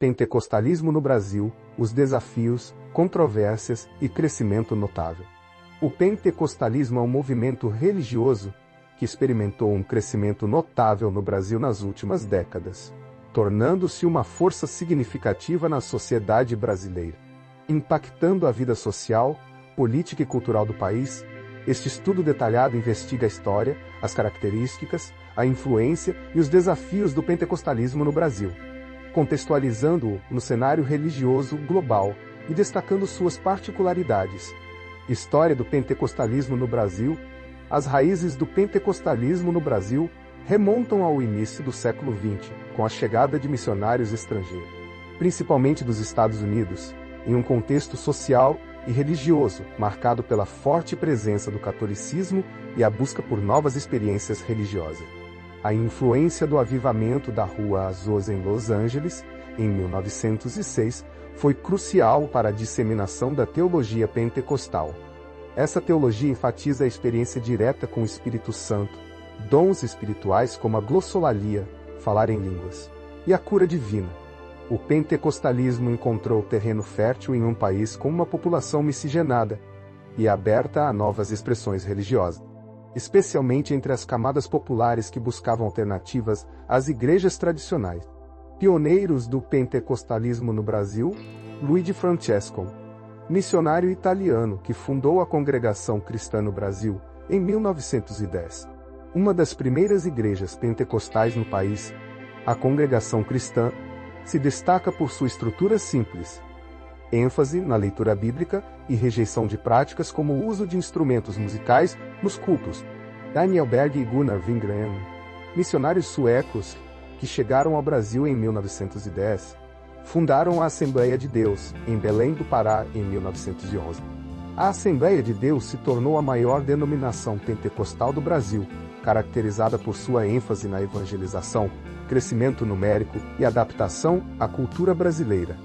Pentecostalismo no Brasil, os desafios, controvérsias e crescimento notável. O pentecostalismo é um movimento religioso que experimentou um crescimento notável no Brasil nas últimas décadas, tornando-se uma força significativa na sociedade brasileira. Impactando a vida social, política e cultural do país, este estudo detalhado investiga a história, as características, a influência e os desafios do pentecostalismo no Brasil, contextualizando-o no cenário religioso global e destacando suas particularidades. História do pentecostalismo no Brasil. As raízes do pentecostalismo no Brasil remontam ao início do século XX, com a chegada de missionários estrangeiros, principalmente dos Estados Unidos, em um contexto social e religioso marcado pela forte presença do catolicismo e a busca por novas experiências religiosas. A influência do avivamento da Rua Azusa em Los Angeles, em 1906, foi crucial para a disseminação da teologia pentecostal. Essa teologia enfatiza a experiência direta com o Espírito Santo, dons espirituais como a glossolalia, falar em línguas, e a cura divina. O pentecostalismo encontrou terreno fértil em um país com uma população miscigenada e aberta a novas expressões religiosas, especialmente entre as camadas populares que buscavam alternativas às igrejas tradicionais. Pioneiros do pentecostalismo no Brasil, Luigi Francesco, missionário italiano que fundou a Congregação Cristã no Brasil em 1910. Uma das primeiras igrejas pentecostais no país, a Congregação Cristã se destaca por sua estrutura simples, ênfase na leitura bíblica e rejeição de práticas como o uso de instrumentos musicais nos cultos. Daniel Berg e Gunnar Wingren, missionários suecos que chegaram ao Brasil em 1910, fundaram a Assembleia de Deus, em Belém do Pará, em 1911. A Assembleia de Deus se tornou a maior denominação pentecostal do Brasil, caracterizada por sua ênfase na evangelização, crescimento numérico e adaptação à cultura brasileira.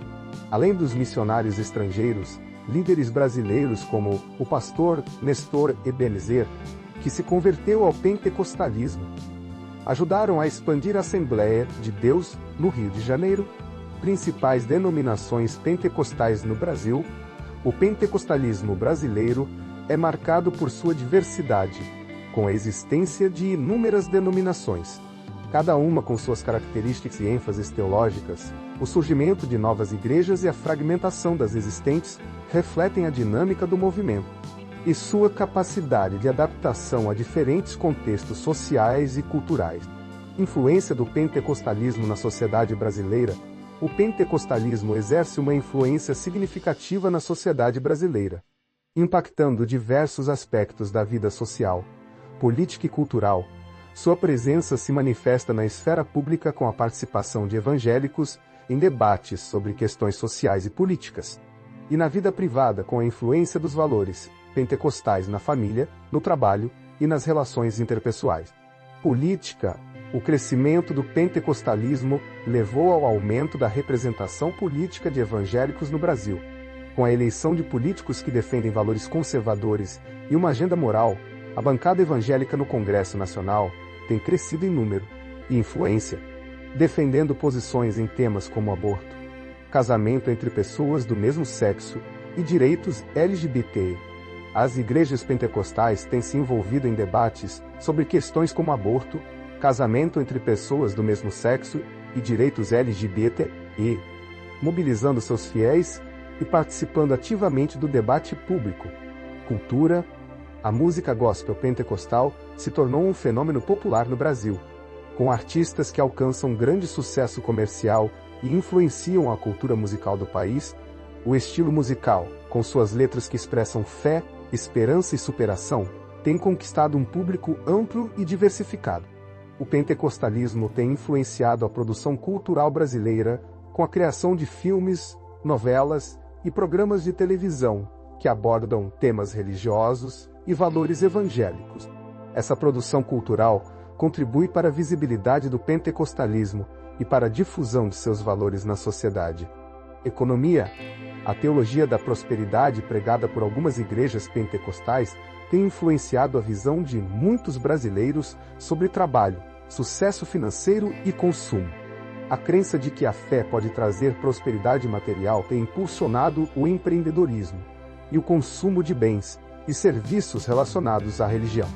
Além dos missionários estrangeiros, líderes brasileiros como o pastor Nestor Ebenezer, que se converteu ao pentecostalismo, ajudaram a expandir a Assembleia de Deus no Rio de Janeiro. Principais denominações pentecostais no Brasil. O pentecostalismo brasileiro é marcado por sua diversidade, com a existência de inúmeras denominações, cada uma com suas características e ênfases teológicas. O surgimento de novas igrejas e a fragmentação das existentes refletem a dinâmica do movimento e sua capacidade de adaptação a diferentes contextos sociais e culturais. Influência do pentecostalismo na sociedade brasileira. O pentecostalismo exerce uma influência significativa na sociedade brasileira, impactando diversos aspectos da vida social, política e cultural. Sua presença se manifesta na esfera pública com a participação de evangélicos em debates sobre questões sociais e políticas, e na vida privada com a influência dos valores pentecostais na família, no trabalho e nas relações interpessoais. Política. O crescimento do pentecostalismo levou ao aumento da representação política de evangélicos no Brasil. Com a eleição de políticos que defendem valores conservadores e uma agenda moral, a bancada evangélica no Congresso Nacional tem crescido em número e influência, defendendo posições em temas como aborto, casamento entre pessoas do mesmo sexo e direitos LGBT. As igrejas pentecostais têm se envolvido em debates sobre questões como aborto, casamento entre pessoas do mesmo sexo e direitos LGBT, mobilizando seus fiéis e participando ativamente do debate público. Cultura. A música gospel pentecostal se tornou um fenômeno popular no Brasil, com artistas que alcançam grande sucesso comercial e influenciam a cultura musical do país. O estilo musical, com suas letras que expressam fé, esperança e superação, tem conquistado um público amplo e diversificado. O pentecostalismo tem influenciado a produção cultural brasileira com a criação de filmes, novelas e programas de televisão que abordam temas religiosos e valores evangélicos. Essa produção cultural contribui para a visibilidade do pentecostalismo e para a difusão de seus valores na sociedade. Economia. A teologia da prosperidade pregada por algumas igrejas pentecostais tem influenciado a visão de muitos brasileiros sobre trabalho, sucesso financeiro e consumo. A crença de que a fé pode trazer prosperidade material tem impulsionado o empreendedorismo e o consumo de bens e serviços relacionados à religião.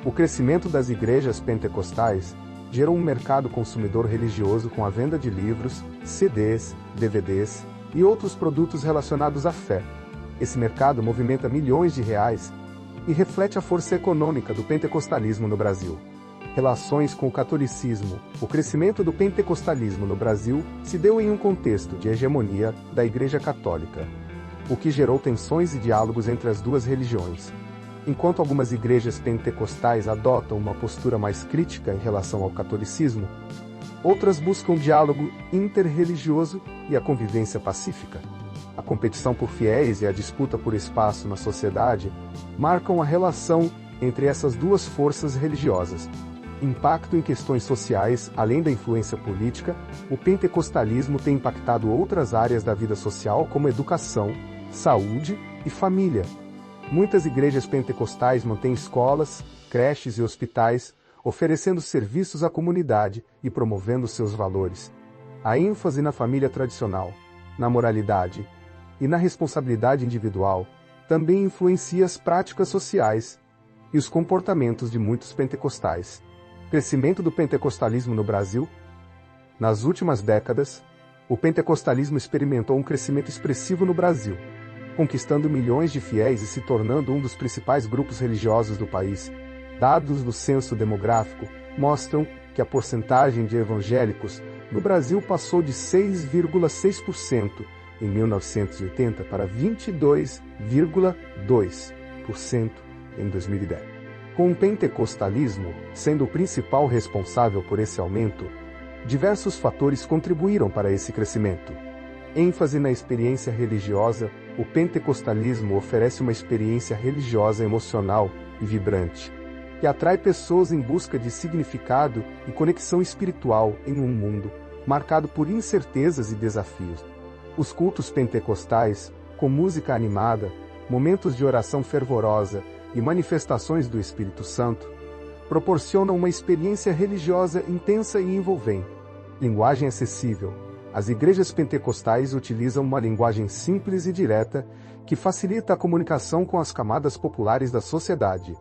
O crescimento das igrejas pentecostais gerou um mercado consumidor religioso com a venda de livros, CDs, DVDs e outros produtos relacionados à fé. Esse mercado movimenta milhões de reais e reflete a força econômica do pentecostalismo no Brasil. Relações com o catolicismo. O crescimento do pentecostalismo no Brasil se deu em um contexto de hegemonia da Igreja Católica, o que gerou tensões e diálogos entre as duas religiões. Enquanto algumas igrejas pentecostais adotam uma postura mais crítica em relação ao catolicismo, outras buscam diálogo interreligioso e a convivência pacífica. A competição por fiéis e a disputa por espaço na sociedade marcam a relação entre essas duas forças religiosas. Impacto em questões sociais. Além da influência política, o pentecostalismo tem impactado outras áreas da vida social como educação, saúde e família. Muitas igrejas pentecostais mantêm escolas, creches e hospitais, oferecendo serviços à comunidade e promovendo seus valores. A ênfase na família tradicional, na moralidade e na responsabilidade individual também influencia as práticas sociais e os comportamentos de muitos pentecostais. Crescimento do pentecostalismo no Brasil. Nas últimas décadas, o pentecostalismo experimentou um crescimento expressivo no Brasil, conquistando milhões de fiéis e se tornando um dos principais grupos religiosos do país. Dados do censo demográfico mostram que a porcentagem de evangélicos no Brasil passou de 6,6% em 1980 para 22,2% em 2010. Com o pentecostalismo sendo o principal responsável por esse aumento, diversos fatores contribuíram para esse crescimento. ênfase na experiência religiosa. O pentecostalismo oferece uma experiência religiosa emocional e vibrante, que atrai pessoas em busca de significado e conexão espiritual em um mundo marcado por incertezas e desafios. Os cultos pentecostais, com música animada, momentos de oração fervorosa e manifestações do Espírito Santo, proporcionam uma experiência religiosa intensa e envolvente. Linguagem acessível. As igrejas pentecostais utilizam uma linguagem simples e direta, que facilita a comunicação com as camadas populares da sociedade.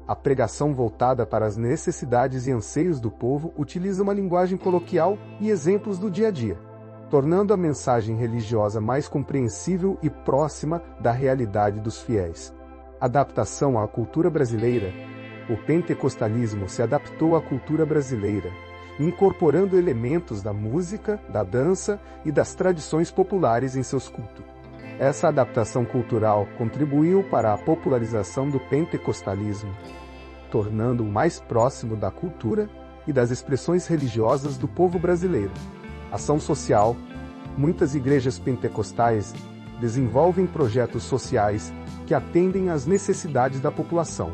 A pregação voltada para as necessidades e anseios do povo utiliza uma linguagem coloquial e exemplos do dia a dia, tornando a mensagem religiosa mais compreensível e próxima da realidade dos fiéis. Adaptação à cultura brasileira. O pentecostalismo se adaptou à cultura brasileira, incorporando elementos da música, da dança e das tradições populares em seus cultos. Essa adaptação cultural contribuiu para a popularização do pentecostalismo, tornando-o mais próximo da cultura e das expressões religiosas do povo brasileiro. Ação social. Muitas igrejas pentecostais desenvolvem projetos sociais que atendem às necessidades da população,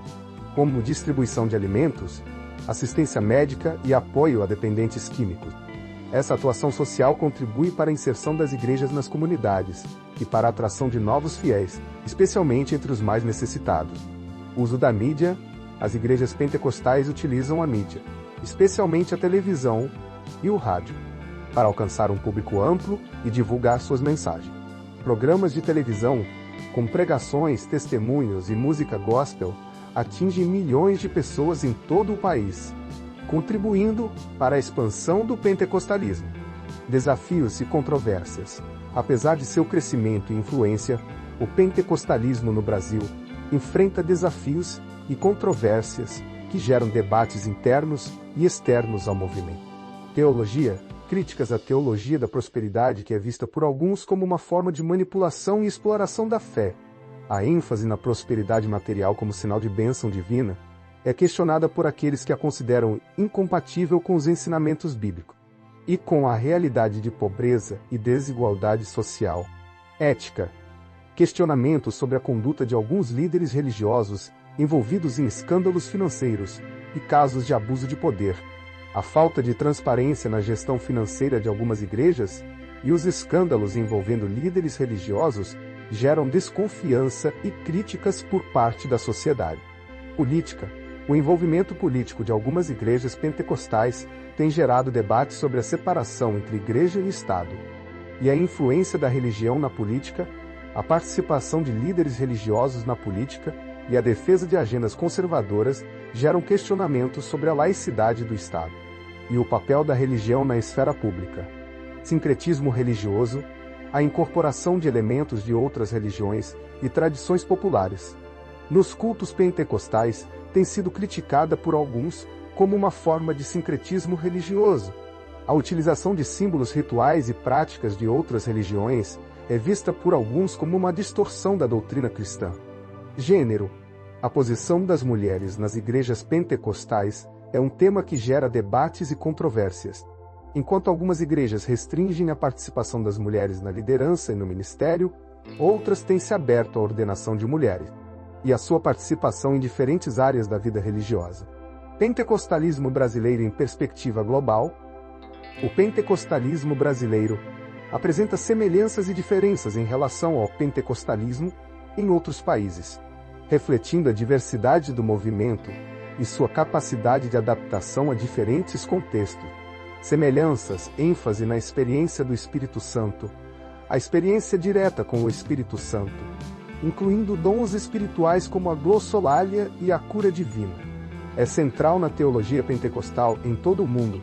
como distribuição de alimentos, assistência médica e apoio a dependentes químicos. Essa atuação social contribui para a inserção das igrejas nas comunidades e para a atração de novos fiéis, especialmente entre os mais necessitados. Uso da mídia. As igrejas pentecostais utilizam a mídia, especialmente a televisão e o rádio, para alcançar um público amplo e divulgar suas mensagens. Programas de televisão, com pregações, testemunhos e música gospel, atingem milhões de pessoas em todo o país, contribuindo para a expansão do pentecostalismo. Desafios e controvérsias. Apesar de seu crescimento e influência, o pentecostalismo no Brasil enfrenta desafios e controvérsias que geram debates internos e externos ao movimento. Teologia. Críticas à teologia da prosperidade, que é vista por alguns como uma forma de manipulação e exploração da fé. A ênfase na prosperidade material como sinal de bênção divina é questionada por aqueles que a consideram incompatível com os ensinamentos bíblicos e com a realidade de pobreza e desigualdade social. Ética. Questionamentos sobre a conduta de alguns líderes religiosos envolvidos em escândalos financeiros e casos de abuso de poder. A falta de transparência na gestão financeira de algumas igrejas e os escândalos envolvendo líderes religiosos geram desconfiança e críticas por parte da sociedade. Política. O envolvimento político de algumas igrejas pentecostais tem gerado debates sobre a separação entre igreja e Estado, e a influência da religião na política, a participação de líderes religiosos na política e a defesa de agendas conservadoras geram questionamentos sobre a laicidade do Estado e o papel da religião na esfera pública. Sincretismo religioso, a incorporação de elementos de outras religiões e tradições populares nos cultos pentecostais tem sido criticada por alguns como uma forma de sincretismo religioso. A utilização de símbolos rituais e práticas de outras religiões é vista por alguns como uma distorção da doutrina cristã. Gênero. A posição das mulheres nas igrejas pentecostais é um tema que gera debates e controvérsias. Enquanto algumas igrejas restringem a participação das mulheres na liderança e no ministério, outras têm se aberto à ordenação de mulheres e à sua participação em diferentes áreas da vida religiosa. Pentecostalismo brasileiro em perspectiva global. O pentecostalismo brasileiro apresenta semelhanças e diferenças em relação ao pentecostalismo em outros países, refletindo a diversidade do movimento e sua capacidade de adaptação a diferentes contextos. Semelhanças, ênfase na experiência do Espírito Santo, a experiência direta com o Espírito Santo, incluindo dons espirituais como a glossolalia e a cura divina. É central na teologia pentecostal em todo o mundo.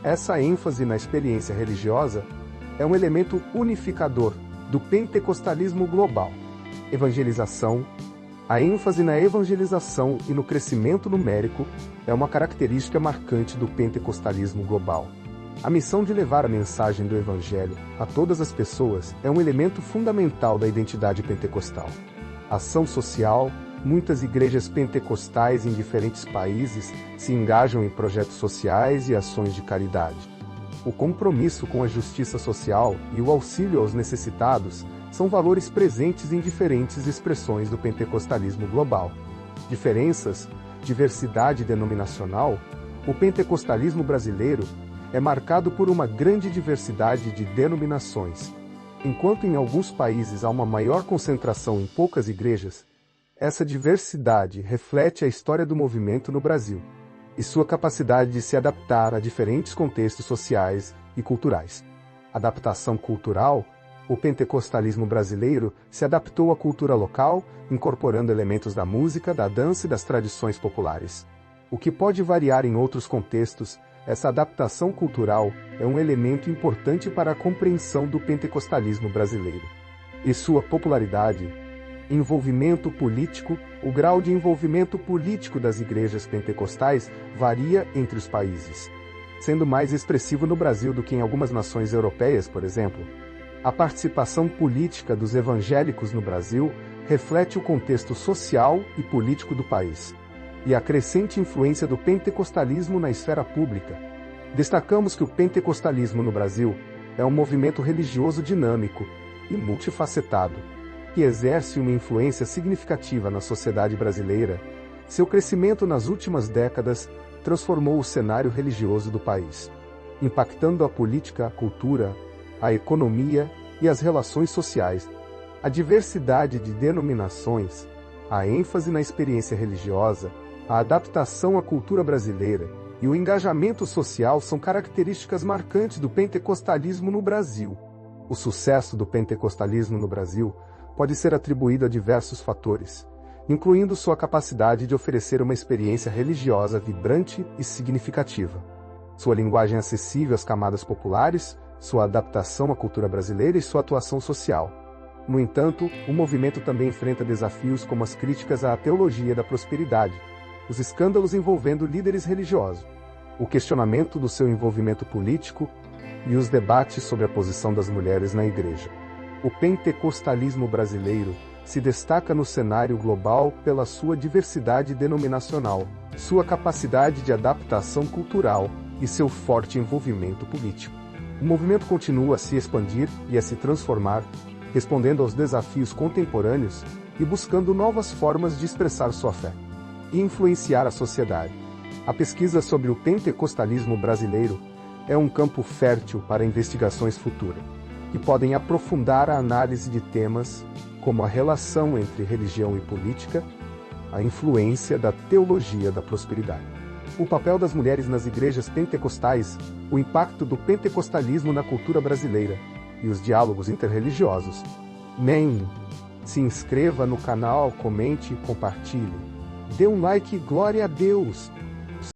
Essa ênfase na experiência religiosa é um elemento unificador do pentecostalismo global. Evangelização. A ênfase na evangelização e no crescimento numérico é uma característica marcante do pentecostalismo global. A missão de levar a mensagem do Evangelho a todas as pessoas é um elemento fundamental da identidade pentecostal. Ação social. Muitas igrejas pentecostais em diferentes países se engajam em projetos sociais e ações de caridade. O compromisso com a justiça social e o auxílio aos necessitados são valores presentes em diferentes expressões do pentecostalismo global. Diferenças, diversidade denominacional. O pentecostalismo brasileiro é marcado por uma grande diversidade de denominações. Enquanto em alguns países há uma maior concentração em poucas igrejas, essa diversidade reflete a história do movimento no Brasil e sua capacidade de se adaptar a diferentes contextos sociais e culturais. Adaptação cultural. O pentecostalismo brasileiro se adaptou à cultura local, incorporando elementos da música, da dança e das tradições populares. O que pode variar em outros contextos, essa adaptação cultural é um elemento importante para a compreensão do pentecostalismo brasileiro e sua popularidade. Envolvimento político. O grau de envolvimento político das igrejas pentecostais varia entre os países, sendo mais expressivo no Brasil do que em algumas nações europeias, por exemplo. A participação política dos evangélicos no Brasil reflete o contexto social e político do país e a crescente influência do pentecostalismo na esfera pública. Destacamos que o pentecostalismo no Brasil é um movimento religioso dinâmico e multifacetado, que exerce uma influência significativa na sociedade brasileira. Seu crescimento nas últimas décadas transformou o cenário religioso do país, impactando a política, a cultura, a economia e as relações sociais. A diversidade de denominações, a ênfase na experiência religiosa, a adaptação à cultura brasileira e o engajamento social são características marcantes do pentecostalismo no Brasil. O sucesso do pentecostalismo no Brasil pode ser atribuído a diversos fatores, incluindo sua capacidade de oferecer uma experiência religiosa vibrante e significativa, sua linguagem acessível às camadas populares, sua adaptação à cultura brasileira e sua atuação social. No entanto, o movimento também enfrenta desafios como as críticas à teologia da prosperidade, os escândalos envolvendo líderes religiosos, o questionamento do seu envolvimento político e os debates sobre a posição das mulheres na igreja. O pentecostalismo brasileiro se destaca no cenário global pela sua diversidade denominacional, sua capacidade de adaptação cultural e seu forte envolvimento político. O movimento continua a se expandir e a se transformar, respondendo aos desafios contemporâneos e buscando novas formas de expressar sua fé e influenciar a sociedade. A pesquisa sobre o pentecostalismo brasileiro é um campo fértil para investigações futuras, que podem aprofundar a análise de temas como a relação entre religião e política, a influência da teologia da prosperidade. O papel das mulheres nas igrejas pentecostais, o impacto do pentecostalismo na cultura brasileira e os diálogos interreligiosos. Se inscreva no canal, comente e compartilhe. Dê um like, glória a Deus!